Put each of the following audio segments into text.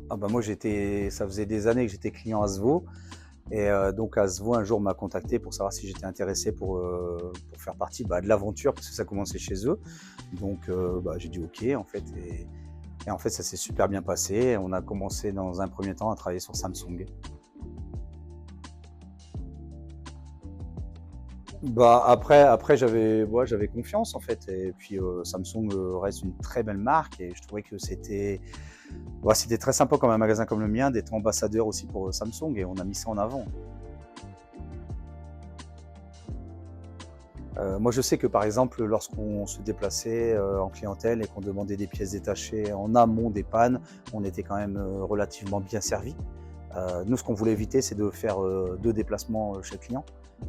Ah bah moi ça faisait des années que j'étais client Asvo et donc Asvo un jour m'a contacté pour savoir si j'étais intéressé pour faire partie, bah, de l'aventure parce que ça commençait chez eux. Donc bah, j'ai dit OK en fait et en fait ça s'est super bien passé. On a commencé dans un premier temps à travailler sur Samsung. Bah, après j'avais confiance en fait et puis, Samsung, reste une très belle marque et je trouvais que c'était très sympa comme un magasin comme le mien d'être ambassadeur aussi pour, Samsung et on a mis ça en avant. Moi je sais que par exemple lorsqu'on se déplaçait, en clientèle et qu'on demandait des pièces détachées en amont des pannes, on était quand même, relativement bien servis. Nous ce qu'on voulait éviter c'est de faire, 2 déplacements, chez le client.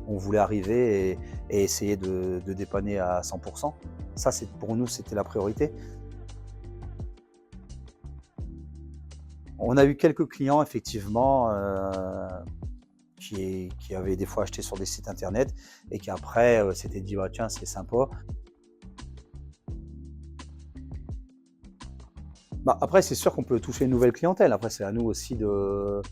On voulait arriver et essayer de dépanner à 100. Ça c'est pour nous c'était la priorité. On a eu quelques clients effectivement, qui avaient des fois acheté sur des sites internet et qui après, s'étaient dit: «Bah tiens c'est sympa». Bah, après c'est sûr qu'on peut toucher une nouvelle clientèle. Après c'est à nous aussi de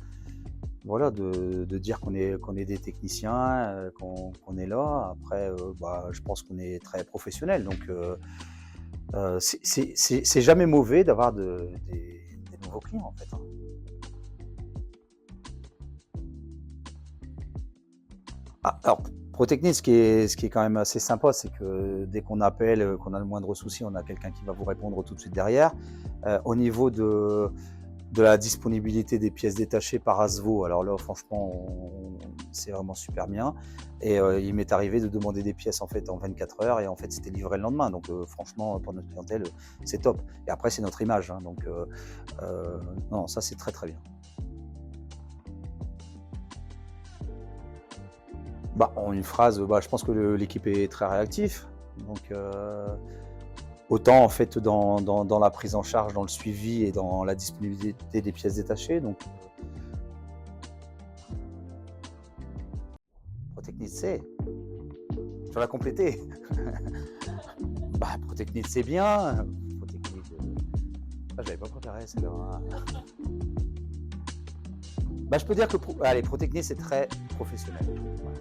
voilà, de dire qu'on est des techniciens, qu'on est là. Après, bah, je pense qu'on est très professionnels donc c'est jamais mauvais d'avoir des nouveaux clients en fait, hein. Ah, alors, Protechnic, ce qui est quand même assez sympa, c'est que dès qu'on appelle, qu'on a le moindre souci, on a quelqu'un qui va vous répondre tout de suite derrière. Au niveau de la disponibilité des pièces détachées par Asvo, alors là, franchement, c'est vraiment super bien. Et il m'est arrivé de demander des pièces en fait en 24 heures et en fait c'était livré le lendemain. Donc franchement, pour notre clientèle, c'est top. Et après, c'est notre image, hein, donc non, ça c'est très très bien. Bah, en une phrase, bah, je pense que l'équipe est très réactif. Donc, autant en fait dans la prise en charge, dans le suivi et dans la disponibilité des pièces détachées. Donc, Protecnit C, tu vas la compléter. Bah, Protecnit c'est bien. Protecnit, ah, je l'avais pas préparé celle-là, hein. Bah, je peux dire que allez, Protecnit c'est très professionnel. Voilà.